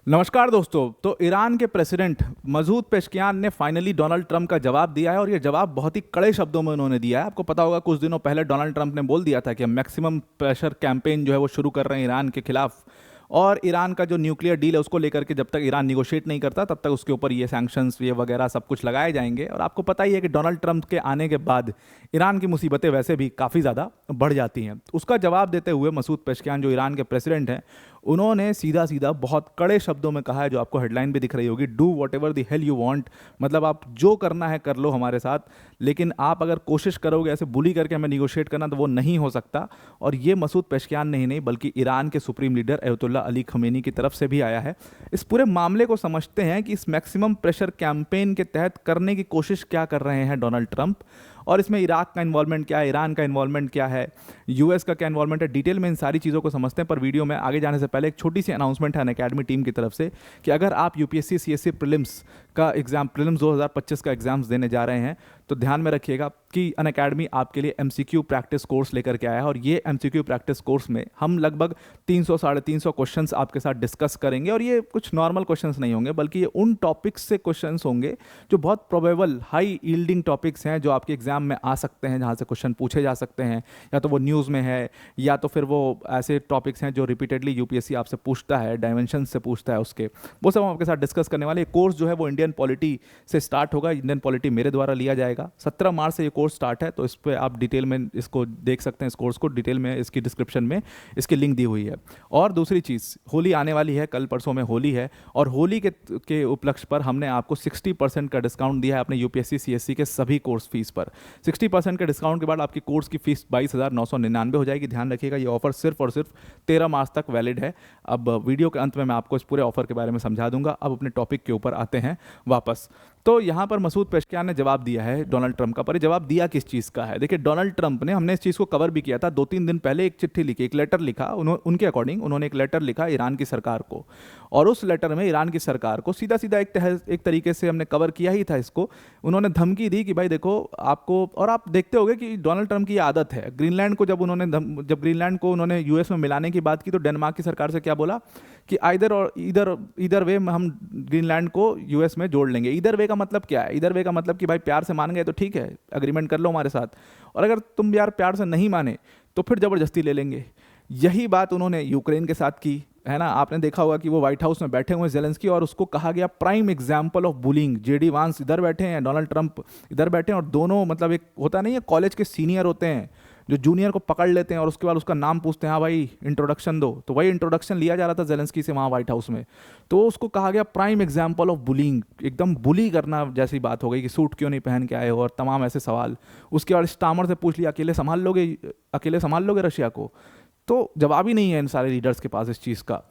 नमस्कार दोस्तों। तो ईरान के प्रेसिडेंट मसूद पेशकियान ने फाइनली डोनाल्ड ट्रंप का जवाब दिया है और ये जवाब बहुत ही कड़े शब्दों में उन्होंने दिया है। आपको पता होगा कुछ दिनों पहले डोनाल्ड ट्रंप ने बोल दिया था कि हम मैक्सिमम प्रेशर कैंपेन जो है वो शुरू कर रहे हैं ईरान के खिलाफ, और ईरान का जो न्यूक्लियर डील है उसको लेकर के जब तक ईरान निगोशिएट नहीं करता तब तक उसके ऊपर ये सैंक्शंस ये वगैरह सब कुछ लगाए जाएंगे। और आपको पता ही है कि डोनाल्ड ट्रंप के आने के बाद ईरान की मुसीबतें वैसे भी काफ़ी ज़्यादा बढ़ जाती हैं। उसका जवाब देते हुए मसूद पेशकियान जो ईरान के प्रेसिडेंट हैं, उन्होंने सीधा सीधा बहुत कड़े शब्दों में कहा है, जो आपको हेडलाइन भी दिख रही होगी, do what ever the hell you want. मतलब आप जो करना है कर लो हमारे साथ, लेकिन आप अगर कोशिश करोगे ऐसे बुली करके हमें निगोशिएट करना तो वो नहीं हो सकता। और ये मसूद पेशकियान नहीं नहीं बल्कि ईरान के सुप्रीम लीडर अयतुल्ला अली खमेनी की तरफ से भी आया है। इस पूरे मामले को समझते हैं कि इस मैक्सिमम प्रेशर कैंपेन के तहत करने की कोशिश क्या कर रहे हैं डोनाल्ड ट्रंप, और इसमें इराक का इन्वॉल्वमेंट क्या है, ईरान का इन्वॉल्वमेंट क्या है, यूएस का क्या इन्वॉल्वमेंट है। डिटेल में इन सारी चीज़ों को समझते हैं। पर वीडियो में आगे जाने से पहले एक छोटी सी अनाउंसमेंट है अनअकैडमी टीम की तरफ से कि अगर आप यूपीएससी सीएससी प्रीलिम्स का एग्जाम प्रीलिम्स 2025 का एग्जाम्स देने जा रहे हैं तो ध्यान में रखिएगा कि अनअकैडमी आपके लिए एमसीक्यू प्रैक्टिस कोर्स लेकर के आया है। और ये एमसीक्यू प्रैक्टिस कोर्स में हम लगभग 300-350 क्वेश्चंस आपके साथ डिस्कस करेंगे। और ये कुछ नॉर्मल क्वेश्चंस नहीं होंगे बल्कि ये उन टॉपिक्स से क्वेश्चंस होंगे जो बहुत प्रोबेबल हाई यील्डिंग टॉपिक्स हैं, जो आपके एग्जाम में आ सकते हैं, जहाँ से क्वेश्चन पूछे जा सकते हैं। या तो वो न्यूज़ में है या तो फिर वो ऐसे टॉपिक्स हैं जो रिपीटेडली यूपीएससी आपसे पूछता है, डायमेंशन से पूछता है, उसके वो सब हम आपके साथ डिस्कस करने वाले। कोर्स जो है वो इंडियन पॉलिटी से स्टार्ट होगा। इंडियन पॉलिटी मेरे द्वारा लिया जाएगा। 17 मार्च से ये कोर्स स्टार्ट है, तो इस पर आप डिटेल में इसको देख सकते हैं। इस कोर्स को डिटेल में इसकी डिस्क्रिप्शन में इसकी लिंक दी हुई है। और दूसरी चीज़, होली आने वाली है, कल परसों में होली है, और होली के उपलक्ष्य पर हमने आपको 60% का डिस्काउंट दिया है अपने यूपीएससी सीएससी के सभी कोर्स फीस पर। 60% के डिस्काउंट के बाद आपकी कोर्स की फीस 22,999 हो जाएगी। ध्यान रखिएगा ये ऑफर सिर्फ और सिर्फ 13 मार्च तक वैलिड है। अब वीडियो के अंत में मैं आपको इस पूरे ऑफर के बारे में समझा दूंगा। अब अपने टॉपिक के ऊपर आते हैं वापस। तो यहाँ पर मसूद पेशकियान ने जवाब दिया है डोनाल्ड ट्रंप का। पर ये जवाब दिया किस चीज़ का है? देखिए, डोनाल्ड ट्रंप ने, हमने इस चीज़ को कवर भी किया था 2-3 दिन पहले, एक चिट्ठी लिखी, एक लेटर लिखा। उनके अकॉर्डिंग उन्होंने एक लेटर लिखा ईरान की सरकार को, और उस लेटर में ईरान की सरकार को सीधा सीधा एक तरीके से हमने कवर किया ही था इसको। उन्होंने धमकी दी कि भाई देखो आपको, और आप देखते होंगे कि डोनाल्ड ट्रंप की ये आदत है, ग्रीनलैंड को जब ग्रीनलैंड को उन्होंने यूएस में मिलाने की बात की तो डेनमार्क की सरकार से क्या बोला कि इधर वे हम ग्रीनलैंड को यूएस में जोड़ लेंगे। इधर वे का मतलब क्या है? इधर वे का मतलब कि भाई प्यार से मान गए तो ठीक है, अग्रीमेंट कर लो हमारे साथ, और अगर तुम यार प्यार से नहीं माने तो फिर ज़बरदस्ती ले लेंगे। यही बात उन्होंने यूक्रेन के साथ की है ना। आपने देखा होगा कि वो व्हाइट हाउस में बैठे हुए हैं ज़ेलेंस्की, और उसको कहा गया prime example of bullying. JD वांस इधर बैठे हैं, डोनाल्ड ट्रंप इधर बैठे हैं, और दोनों मतलब एक होता नहीं है कॉलेज के सीनियर होते हैं जो जूनियर को पकड़ लेते हैं और उसके बाद उसका नाम पूछते हैं, हाँ भाई इंट्रोडक्शन दो। तो वही इंट्रोडक्शन लिया जा रहा था ज़ेलेंस्की से वहाँ व्हाइट हाउस में। तो उसको कहा गया प्राइम एग्जाम्पल ऑफ बुलिंग। एकदम बुली करना जैसी बात हो गई कि सूट क्यों नहीं पहन के आए हो, और तमाम ऐसे सवाल। उसके बाद स्टामर से पूछ लिया अकेले संभाल लोगे रशिया को? तो जवाब ही नहीं है इन सारे लीडर्स के पास इस चीज़ का।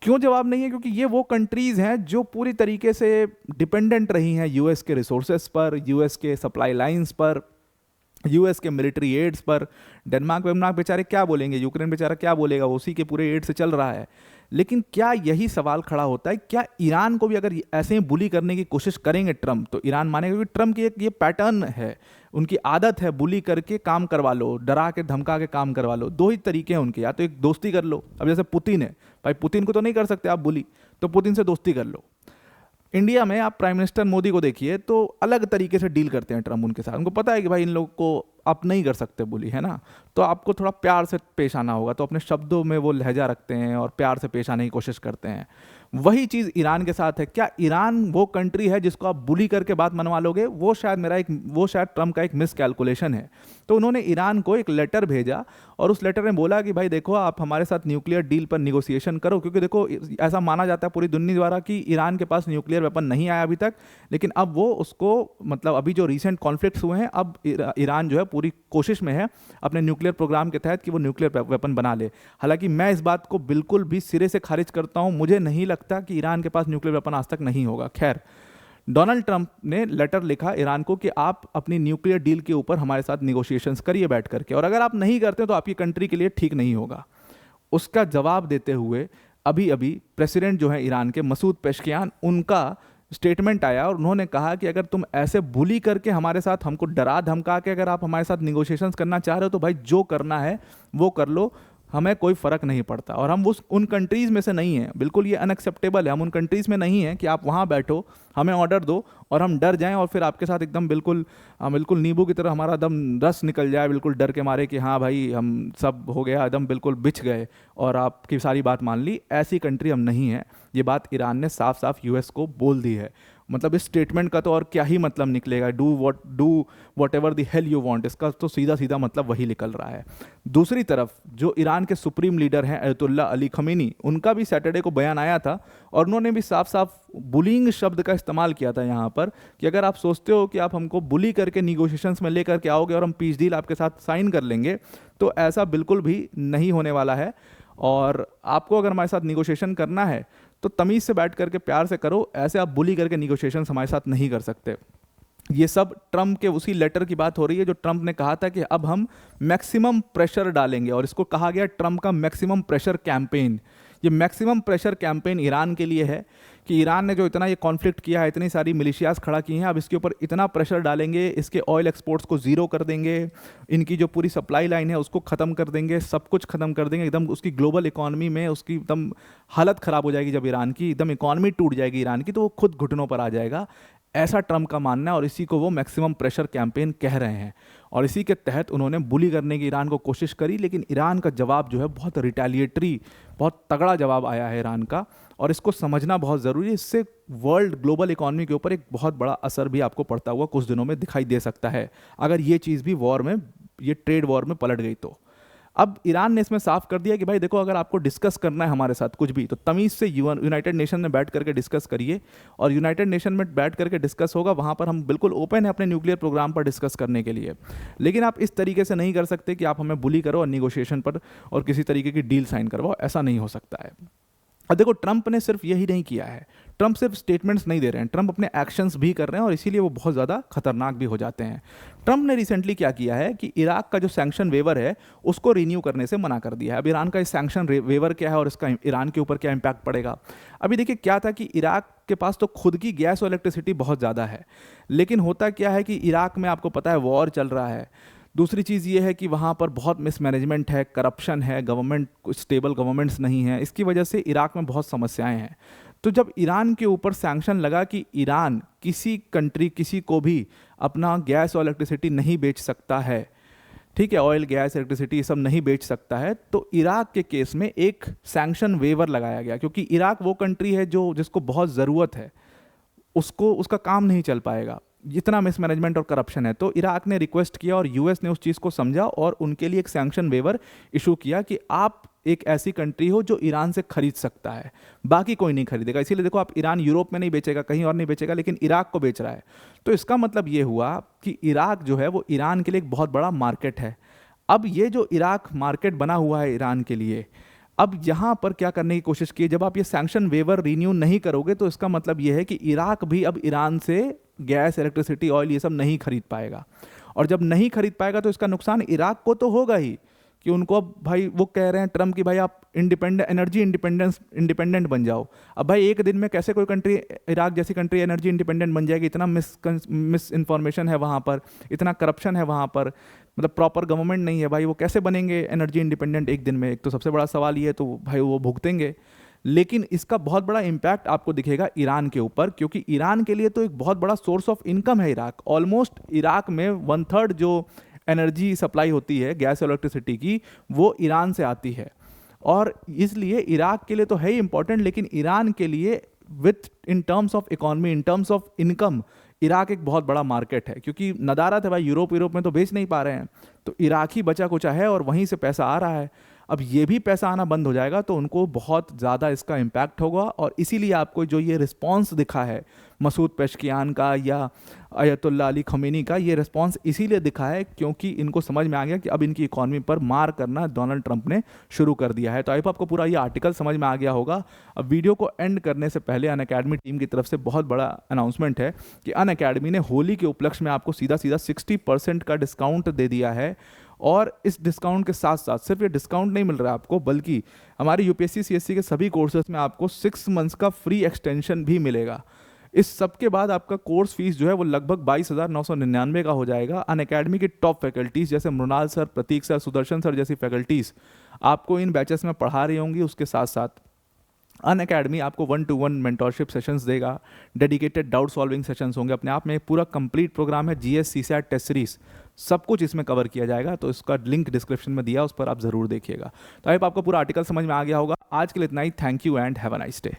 क्यों जवाब नहीं है? क्योंकि ये वो कंट्रीज़ हैं जो पूरी तरीके से डिपेंडेंट रही हैं यूएस के रिसोर्सेज पर, यूएस के सप्लाई लाइंस पर, यूएस के मिलिट्री एड्स पर। डेनमार्क बेचारे क्या बोलेंगे, यूक्रेन बेचारा क्या बोलेगा, उसी के पूरे एड से चल रहा है। लेकिन क्या यही सवाल खड़ा होता है, क्या ईरान को भी अगर ऐसे ही बुली करने की कोशिश करेंगे ट्रंप तो ईरान मानेगा? क्योंकि ट्रंप की एक ये पैटर्न है, उनकी आदत है बुली करके काम करवा लो, डरा के धमका के काम करवा लो। दो ही तरीके हैं उनके, या तो एक दोस्ती कर लो। अब जैसे पुतिन है, भाई पुतिन को तो नहीं कर सकते आप बुली, तो पुतिन से दोस्ती कर लो। इंडिया में आप प्राइम मिनिस्टर मोदी को देखिए तो अलग तरीके से डील करते हैं ट्रम्प उनके साथ। उनको पता है कि भाई इन लोगों को आप नहीं कर सकते बुली, है ना, तो आपको थोड़ा प्यार से पेश आना होगा। तो अपने शब्दों में वो लहजा रखते हैं और प्यार से पेश आने की कोशिश करते हैं। वही चीज़ ईरान के साथ है। क्या ईरान वो कंट्री है जिसको आप बुली करके बात मनवा लोगे? वो शायद ट्रम्प का एक मिस कैलकुलेशन है। तो उन्होंने ईरान को एक लेटर भेजा, और उस लेटर में बोला कि भाई देखो आप हमारे साथ न्यूक्लियर डील पर निगोसिएशन करो। क्योंकि देखो ऐसा माना जाता है पूरी दुनिया द्वारा कि ईरान के पास न्यूक्लियर वेपन नहीं आया अभी तक, लेकिन अब वो उसको, मतलब अभी जो रिसेंट कॉन्फ्लिक्ट्स हुए हैं, अब ईरान जो है पूरी कोशिश में है अपने न्यूक्लियर प्रोग्राम के तहत कि वो न्यूक्लियर वेपन बना ले। हालांकि मैं इस बात को बिल्कुल भी सिरे से खारिज करता हूं। मुझे नहीं लगता कि ईरान के पास न्यूक्लियर वेपन आज तक नहीं होगा। खैर, डोनाल्ड ट्रंप ने लेटर लिखा ईरान को कि आप अपनी न्यूक्लियर डील के ऊपर हमारे साथ निगोशिएशंस करिए बैठ करके, और अगर आप नहीं करते तो आपकी कंट्री के लिए ठीक नहीं होगा। उसका जवाब देते हुए अभी अभी प्रेसिडेंट जो है ईरान के मसूद पेशकियान, उनका स्टेटमेंट आया, और उन्होंने कहा कि अगर तुम ऐसे बुली करके हमारे साथ, हमको डरा धमका के अगर आप हमारे साथ निगोशिएशंस करना चाह रहे हो तो भाई जो करना है वो कर लो। हमें कोई फ़र्क नहीं पड़ता। और हम उन कंट्रीज़ में से नहीं हैं, बिल्कुल ये अनएक्सेप्टेबल है। हम उन कंट्रीज़ में नहीं हैं कि आप वहाँ बैठो, हमें ऑर्डर दो और हम डर जाएं और फिर आपके साथ एकदम बिल्कुल बिल्कुल नींबू की तरह हमारा दम रस निकल जाए, बिल्कुल डर के मारे कि हाँ भाई हम सब हो गया, एकदम बिल्कुल बिछ गए और आपकी सारी बात मान ली। ऐसी कंट्री हम नहीं है। ये बात ईरान ने साफ साफ यूएस को बोल दी है। मतलब इस स्टेटमेंट का तो और क्या ही मतलब निकलेगा, do what ever the hell you want, इसका तो सीधा सीधा मतलब वही निकल रहा है। दूसरी तरफ जो ईरान के सुप्रीम लीडर हैं अयतुल्ला अली खमीनी, उनका भी सैटरडे को बयान आया था और उन्होंने भी साफ साफ बुलिंग शब्द का इस्तेमाल किया था यहाँ पर कि अगर आप सोचते हो कि आप हमको बुली करके निगोशिएशंस में लेकर के आओगे और हम पीस डील आपके साथ साइन कर लेंगे, तो ऐसा बिल्कुल भी नहीं होने वाला है। और आपको अगर हमारे साथ निगोशिएशन करना है तो तमीज़ से बैठ करके प्यार से करो, ऐसे आप बुली करके निगोशिएशन हमारे साथ नहीं कर सकते। ये सब ट्रंप के उसी लेटर की बात हो रही है जो ट्रंप ने कहा था कि अब हम मैक्सिमम प्रेशर डालेंगे, और इसको कहा गया ट्रंप का मैक्सिमम प्रेशर कैंपेन। ये मैक्सिमम प्रेशर कैंपेन ईरान के लिए है कि ईरान ने जो इतना ये कॉन्फ्लिक्ट किया है, इतनी सारी मिलिशियाज खड़ा की हैं, अब इसके ऊपर इतना प्रेशर डालेंगे, इसके ऑयल एक्सपोर्ट्स को ज़ीरो कर देंगे, इनकी जो पूरी सप्लाई लाइन है उसको ख़त्म कर देंगे, सब कुछ ख़त्म कर देंगे, एकदम उसकी ग्लोबल इकॉनमी में उसकी एकदम हालत ख़राब हो जाएगी। जब ईरान की एकदम इकॉनमी टूट जाएगी ईरान की, तो वो खुद घुटनों पर आ जाएगा, ऐसा ट्रंप का मानना है। और इसी को वो मैक्सिमम प्रेशर कैंपेन कह रहे हैं और इसी के तहत उन्होंने बुली करने की ईरान को कोशिश करी, लेकिन ईरान का जवाब जो है बहुत रिटेलिएटरी, बहुत तगड़ा जवाब आया है ईरान का, और इसको समझना बहुत ज़रूरी है। इससे वर्ल्ड ग्लोबल इकॉनमी के ऊपर एक बहुत बड़ा असर भी आपको पड़ता हुआ कुछ दिनों में दिखाई दे सकता है, अगर ये चीज़ भी वॉर में, ये ट्रेड वॉर में पलट गई तो। अब ईरान ने इसमें साफ कर दिया कि भाई देखो, अगर आपको डिस्कस करना है हमारे साथ कुछ भी, तो तमीज़ से यूनाइटेड नेशन में बैठ करके डिस्कस करिए, और यूनाइटेड नेशन में बैठ करके डिस्कस होगा, वहाँ पर हम बिल्कुल ओपन है अपने न्यूक्लियर प्रोग्राम पर डिस्कस करने के लिए। लेकिन आप इस तरीके से नहीं कर सकते कि आप हमें बुली करो और निगोशिएशन पर और किसी तरीके की डील साइन करवाओ, ऐसा नहीं हो सकता है। और देखो, ट्रंप ने सिर्फ यही नहीं किया है, ट्रंप सिर्फ स्टेटमेंट्स नहीं दे रहे हैं, ट्रंप अपने एक्शंस भी कर रहे हैं और इसीलिए वो बहुत ज़्यादा खतरनाक भी हो जाते हैं। ट्रंप ने रिसेंटली क्या किया है कि इराक का जो सैंक्शन वेवर है उसको रिन्यू करने से मना कर दिया है। अब ईरान का इस सैंक्शन वेवर क्या है और इसका ईरान के ऊपर क्या इम्पैक्ट पड़ेगा। अभी देखिए, क्या था कि इराक के पास तो खुद की गैस और इलेक्ट्रिसिटी बहुत ज़्यादा है, लेकिन होता क्या है कि इराक में आपको पता है वॉर चल रहा है। दूसरी चीज़ ये है कि वहाँ पर बहुत मिसमैनेजमेंट है, करप्शन है, गवर्नमेंट स्टेबल गवर्नमेंट्स नहीं है, इसकी वजह से इराक में बहुत समस्याएं हैं। तो जब ईरान के ऊपर सैंक्शन लगा कि ईरान किसी कंट्री, किसी को भी अपना गैस और इलेक्ट्रिसिटी नहीं बेच सकता है, ठीक है, ऑयल गैस इलेक्ट्रिसिटी ये सब नहीं बेच सकता है, तो इराक के केस में एक सैंक्शन वेवर लगाया गया, क्योंकि इराक वो कंट्री है जो जिसको बहुत ज़रूरत है, उसको उसका काम नहीं चल पाएगा, इतना मिसमैनेजमेंट और करप्शन है। तो इराक ने रिक्वेस्ट किया और यूएस ने उस चीज़ को समझा और उनके लिए एक सैंक्शन वेवर इशू किया कि आप एक ऐसी कंट्री हो जो ईरान से खरीद सकता है, बाकी कोई नहीं खरीदेगा। इसीलिए देखो, आप ईरान यूरोप में नहीं बेचेगा, कहीं और नहीं बेचेगा, लेकिन इराक को बेच रहा है। तो इसका मतलब ये हुआ कि इराक जो है वो ईरान के लिए एक बहुत बड़ा मार्केट है। अब ये जो इराक मार्केट बना हुआ है ईरान के लिए, अब यहाँ पर क्या करने की कोशिश की, जब आप ये सैंक्शन वेवर रिन्यू नहीं करोगे तो इसका मतलब ये है कि इराक भी अब ईरान से गैस, इलेक्ट्रिसिटी, ऑयल ये सब नहीं खरीद पाएगा। और जब नहीं खरीद पाएगा तो इसका नुकसान इराक को तो होगा ही, कि उनको अब भाई वो कह रहे हैं ट्रम्प कि भाई आप एनर्जी इंडिपेंडेंट बन जाओ। अब भाई एक दिन में कैसे कोई कंट्री, इराक जैसी कंट्री एनर्जी इंडिपेंडेंट बन जाएगी? इतना मिस इन्फॉर्मेशन है वहाँ पर, इतना करप्शन है वहाँ पर, मतलब प्रॉपर गवर्नमेंट नहीं है भाई, वो कैसे बनेंगे एनर्जी इंडिपेंडेंट एक दिन में? एक तो सबसे बड़ा सवाल ये है, तो भाई वो भुगतेंगे। लेकिन इसका बहुत बड़ा इम्पैक्ट आपको दिखेगा ईरान के ऊपर, क्योंकि ईरान के लिए तो एक बहुत बड़ा सोर्स ऑफ इनकम है इराक। ऑलमोस्ट इराक में 1/3 जो एनर्जी सप्लाई होती है गैस और इलेक्ट्रिसिटी की, वो ईरान से आती है। और इसलिए इराक के लिए तो है ही इंपॉर्टेंट, लेकिन ईरान के लिए with in terms of economy, in terms of income, Iraq एक बहुत बड़ा मार्केट है। क्योंकि नदारत है भाई, यूरोप में तो बेच नहीं पा रहे हैं, तो इराक ही बचा कुचा है और वहीं से पैसा आ रहा है। अब ये भी पैसा आना बंद हो जाएगा तो उनको बहुत ज़्यादा इसका इम्पैक्ट होगा। और इसीलिए आपको जो ये रिस्पॉन्स दिखा है मसूद पेशकियान का या अयतुल्ला अली खमीनी का, ये रिस्पॉन्स इसीलिए दिखा है क्योंकि इनको समझ में आ गया कि अब इनकी इकॉनमी पर मार करना डोनाल्ड ट्रंप ने शुरू कर दिया है। तो आई होप आपको पूरा ये आर्टिकल समझ में आ गया होगा। अब वीडियो को एंड करने से पहले अनअकैडमी टीम की तरफ से बहुत बड़ा अनाउंसमेंट है कि अनअकैडमी ने होली के उपलक्ष्य में आपको सीधा 60% का डिस्काउंट दे दिया है। और इस डिस्काउंट के साथ साथ सिर्फ ये डिस्काउंट नहीं मिल रहा है आपको, बल्कि हमारे यूपीएससी सीएससी के सभी कोर्सेज में आपको 6 मंथ्स का फ्री एक्सटेंशन भी मिलेगा। इस सब के बाद आपका कोर्स फीस जो है वो लगभग 22,999 का हो जाएगा। अनअकैडमी की टॉप फैकल्टीज़ जैसे मृणाल सर, प्रतीक सर, सुदर्शन सर जैसी फैकल्टीज़ आपको इन बैचेस में पढ़ा रही होंगी। उसके साथ साथ अनअकैडमी आपको 1-to-1 मेंटोरशिप सेशंस देगा, डेडिकेटेड डाउट सॉल्विंग सेशंस होंगे। अपने आप में एक पूरा कंप्लीट प्रोग्राम है, जीएस सीसैट टेस्ट सीरीज, सब कुछ इसमें कवर किया जाएगा। तो इसका लिंक डिस्क्रिप्शन में दिया, उस पर आप ज़रूर देखिएगा। तो आई होप आपको पूरा आर्टिकल समझ में आ गया होगा। आज के लिए इतना ही। Thank you and have a nice day.